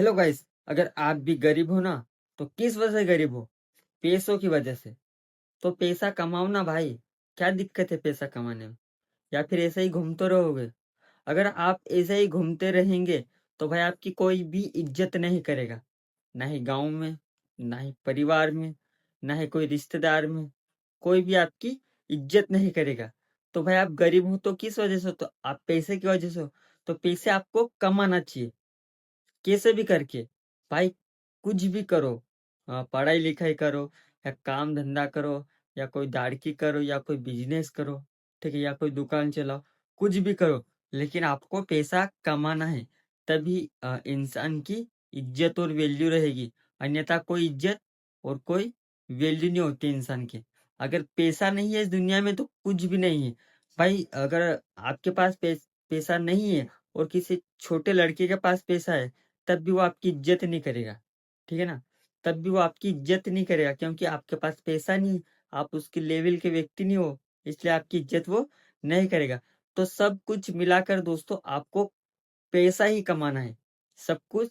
Hello guys, अगर आप भी गरीब हो ना, तो किस वजह से गरीब हो? पैसों की वजह से। तो पैसा कमाओ ना भाई। क्या दिक्कत है पैसा कमाने में? या फिर ऐसे ही घूमते रहोगे? अगर आप ऐसे ही घूमते रहेंगे तो भाई आपकी कोई भी इज्जत नहीं करेगा। ना ही गांव में, ना ही परिवार में, ना ही कोई रिश्तेदार में। कोई भी आपकी इज्जत नहीं करेगा। तो भाई आप गरीब हो तो किस वजह से हो? तो आप पैसे की वजह से हो। तो पैसे आपको कमाना चाहिए, कैसे भी करके। भाई कुछ भी करो, पढ़ाई लिखाई करो, या काम धंधा करो, या कोई दाड़की करो, या कोई बिजनेस करो, ठीक है, या कोई दुकान चलाओ। कुछ भी करो, लेकिन आपको पैसा कमाना है। तभी इंसान की इज्जत और वैल्यू रहेगी। अन्यथा कोई इज्जत और कोई वैल्यू नहीं होती इंसान की। अगर पैसा नहीं है इस दुनिया में तो कुछ भी नहीं है। भाई अगर आपके पास पैसा नहीं है और किसी छोटे लड़के के पास पैसा है, तब भी वो आपकी इज्जत नहीं करेगा। ठीक है ना? तब भी वो आपकी इज्जत नहीं करेगा, क्योंकि आपके पास पैसा नहीं है, आप उसके लेवल के व्यक्ति नहीं हो, इसलिए आपकी इज्जत वो नहीं करेगा। तो सब कुछ मिलाकर दोस्तों आपको पैसा ही कमाना है। सब कुछ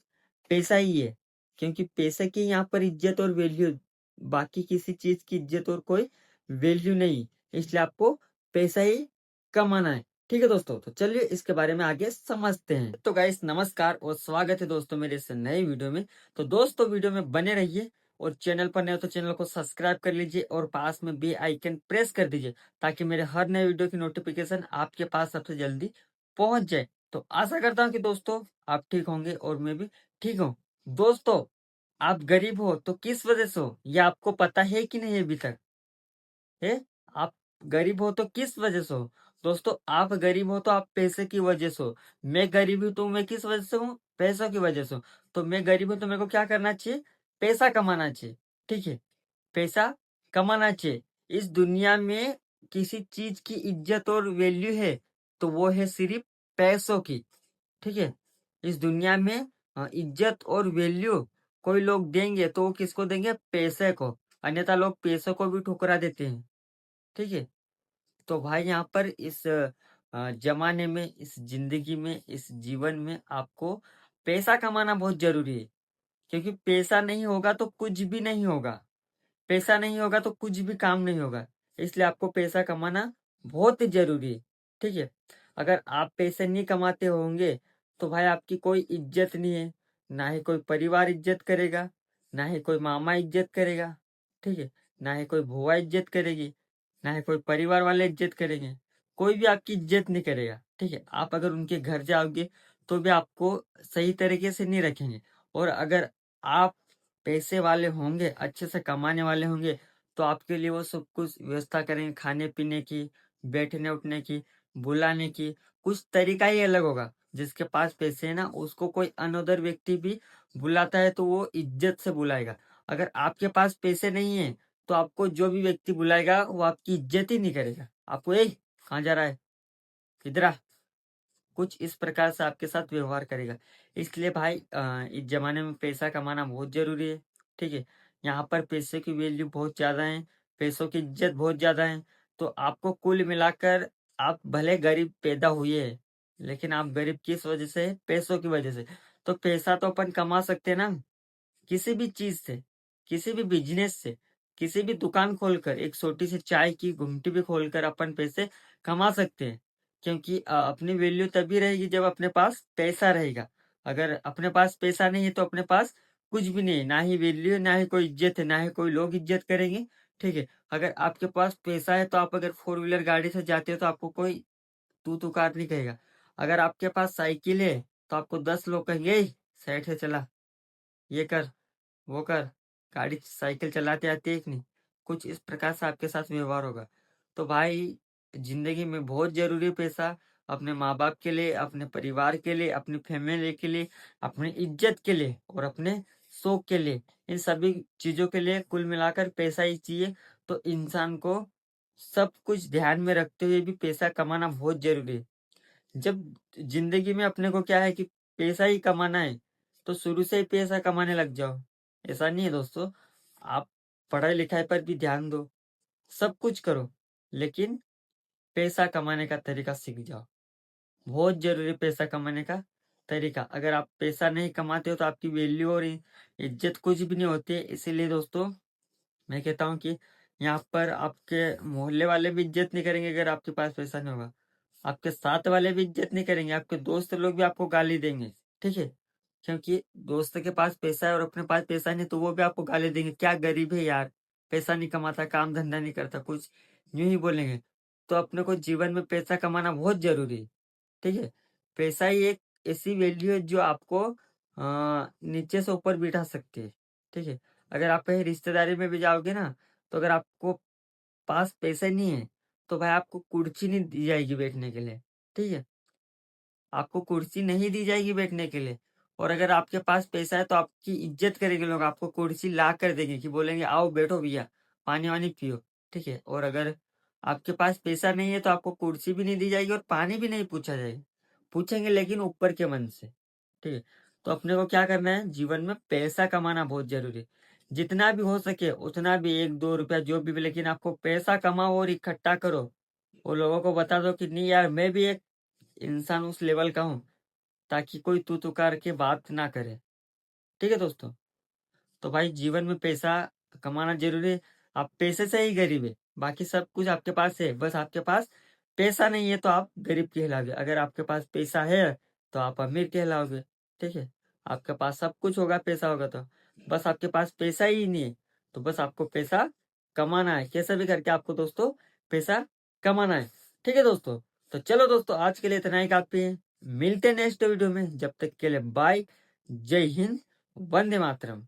पैसा ही है, क्योंकि पैसे की यहाँ पर इज्जत और वैल्यू, बाकी किसी चीज की इज्जत और कोई वैल्यू नहीं। इसलिए आपको पैसा ही कमाना है। ठीक है दोस्तों, तो चलिए इसके बारे में आगे समझते हैं। तो गाइस नमस्कार और स्वागत है दोस्तों मेरे इस नए वीडियो में। तो दोस्तों वीडियो में बने रहिए, और चैनल पर नए हो तो चैनल को सब्सक्राइब कर लीजिए और पास में बे आइकन प्रेस कर दीजिए, ताकि मेरे हर नए वीडियो की नोटिफिकेशन आपके पास सबसे जल्दी पहुंच जाए। तो आशा करता हूँ कि दोस्तों आप ठीक होंगे और मैं भी ठीक हूँ। दोस्तों, आप गरीब हो तो किस वजह से हो, ये आपको पता है कि नहीं अभी तक? है? आप गरीब हो तो किस वजह से हो? दोस्तों, आप गरीब हो तो आप पैसे की वजह से हो। मैं गरीब हूं तो मैं किस वजह से हूँ? पैसों की वजह से हूँ। तो मैं गरीब हूं तो मेरे को क्या करना चाहिए? पैसा कमाना चाहिए। ठीक है, पैसा कमाना चाहिए। इस दुनिया में किसी चीज की इज्जत और वैल्यू है तो वो है सिर्फ पैसों की। ठीक है, इस दुनिया में इज्जत और वैल्यू कोई लोग देंगे तो वो किसको देंगे? पैसे को। अन्यथा लोग पैसों को भी ठुकरा देते हैं। ठीक है, तो भाई यहाँ पर इस जमाने में, इस जिंदगी में, इस जीवन में आपको पैसा कमाना बहुत जरूरी है। क्योंकि पैसा नहीं होगा तो कुछ भी नहीं होगा। पैसा नहीं होगा तो कुछ भी काम नहीं होगा। इसलिए आपको पैसा कमाना बहुत ही जरूरी है। ठीक है, अगर आप पैसे नहीं कमाते होंगे तो भाई आपकी कोई इज्जत नहीं है। ना ही कोई परिवार इज्जत करेगा, ना ही कोई मामा इज्जत करेगा। ठीक है, ना ही कोई बुआ इज्जत करेगी, ना ही कोई परिवार वाले इज्जत करेंगे। कोई भी आपकी इज्जत नहीं करेगा। ठीक है, आप अगर उनके घर जाओगे तो भी आपको सही तरीके से नहीं रखेंगे। और अगर आप पैसे वाले होंगे, अच्छे से कमाने वाले होंगे, तो आपके लिए वो सब कुछ व्यवस्था करेंगे, खाने पीने की, बैठने उठने की, बुलाने की। कुछ तरीका ही अलग होगा। जिसके पास पैसे है ना, उसको कोई अनोदर व्यक्ति भी बुलाता है तो वो इज्जत से बुलाएगा। अगर आपके पास पैसे नहीं है तो आपको जो भी व्यक्ति बुलाएगा वो आपकी इज्जत ही नहीं करेगा। आपको, ए कहाँ जा रहा है, किधर आ, कुछ इस प्रकार से आपके साथ व्यवहार करेगा। इसलिए भाई इस जमाने में पैसा कमाना बहुत जरूरी है। ठीक है, यहाँ पर पैसे की वैल्यू बहुत ज्यादा है, पैसों की इज्जत बहुत ज्यादा है। तो आपको कुल मिलाकर, आप भले गरीब पैदा हुए हैं, लेकिन आप गरीब किस वजह से है? पैसों की वजह से। तो पैसा तो अपन कमा सकते हैं ना, किसी भी चीज से, किसी भी बिजनेस से, किसी भी दुकान खोलकर, एक छोटी सी चाय की गुमटी भी खोलकर अपन पैसे कमा सकते हैं। क्योंकि अपनी वैल्यू तभी रहेगी जब अपने पास पैसा रहेगा। अगर अपने पास पैसा नहीं है तो अपने पास कुछ भी नहीं है, ना ही वैल्यू है, ना ही कोई इज्जत है, ना ही कोई लोग इज्जत करेंगे। ठीक है, अगर आपके पास पैसा है तो आप अगर फोर व्हीलर गाड़ी से जाते हो तो आपको कोई तू तुकार नहीं कहेगा। अगर आपके पास साइकिल है तो आपको 10 लोग कहेंगे, "ए, साइड से चला, ये कर, वो कर, गाड़ी साइकिल चलाते आते एक नहीं।" कुछ इस प्रकार से आपके साथ व्यवहार होगा। तो भाई जिंदगी में बहुत जरूरी है पैसा। अपने माँ बाप के लिए, अपने परिवार के लिए, अपनी फैमिली के लिए, अपनी इज्जत के लिए और अपने शौक के लिए, इन सभी चीजों के लिए कुल मिलाकर पैसा ही चाहिए। तो इंसान को सब कुछ ध्यान में रखते हुए भी पैसा कमाना बहुत जरूरी है। जब जिंदगी में अपने को क्या है कि पैसा ही कमाना है, तो शुरू से ही पैसा कमाने लग जाओ। ऐसा नहीं है दोस्तों, आप पढ़ाई लिखाई पर भी ध्यान दो, सब कुछ करो, लेकिन पैसा कमाने का तरीका सीख जाओ। बहुत जरूरी पैसा कमाने का तरीका। अगर आप पैसा नहीं कमाते हो तो आपकी वैल्यू और इज्जत कुछ भी नहीं होती है। इसीलिए दोस्तों मैं कहता हूँ कि यहाँ पर आपके मोहल्ले वाले भी इज्जत नहीं करेंगे अगर आपके पास पैसा नहीं होगा। आपके साथ वाले भी इज्जत नहीं करेंगे, आपके दोस्त लोग भी आपको गाली देंगे, ठीक है। क्योंकि दोस्त के पास पैसा है और अपने पास पैसा नहीं, तो वो भी आपको गाली देंगे, क्या गरीब है यार, पैसा नहीं कमाता, काम धंधा नहीं करता, कुछ यूं ही बोलेंगे। तो अपने को जीवन में पैसा कमाना बहुत जरूरी है, ठीक है। पैसा ही एक ऐसी वैल्यू है जो आपको नीचे से ऊपर बिठा सकती है, ठीक है। अगर आप कहीं रिश्तेदारी में भी जाओगे ना, तो अगर आपको पास पैसे नहीं है तो भाई आपको कुर्सी नहीं दी जाएगी बैठने के लिए, ठीक है। आपको कुर्सी नहीं दी जाएगी बैठने के लिए। और अगर आपके पास पैसा है तो आपकी इज्जत करेंगे लोग, आपको कुर्सी ला कर देंगे, कि बोलेंगे आओ बैठो भैया, पानी वानी पियो, ठीक है। और अगर आपके पास पैसा नहीं है तो आपको कुर्सी भी नहीं दी जाएगी और पानी भी नहीं पूछा जाएगा, पूछेंगे लेकिन ऊपर के मन से, ठीक है। तो अपने को क्या करना है, जीवन में पैसा कमाना बहुत जरूरी है। जितना भी हो सके उतना भी, 1-2 रुपया जो भी, लेकिन आपको पैसा कमाओ और इकट्ठा करो। वो लोगों को बता दो कि नहीं यार, मैं भी एक इंसान उस लेवल का हूँ, ताकि कोई तू तुकार के बात ना करे, ठीक है दोस्तों। तो भाई जीवन में पैसा कमाना जरूरी है। आप पैसे से ही गरीब है, बाकी सब कुछ आपके पास है, बस आपके पास पैसा नहीं है तो आप गरीब कहलाओगे। अगर आपके पास पैसा है तो आप अमीर कहलाओगे, ठीक है। आपके पास सब कुछ होगा, पैसा होगा तो, बस आपके पास पैसा ही नहीं है। तो बस आपको पैसा कमाना है, कैसे भी करके आपको दोस्तों पैसा कमाना है, ठीक है दोस्तों। तो चलो दोस्तों, आज के लिए इतना ही काफी है। मिलते हैं नेक्स्ट वीडियो में, जब तक के लिए बाय। जय हिंद, वंदे मातरम।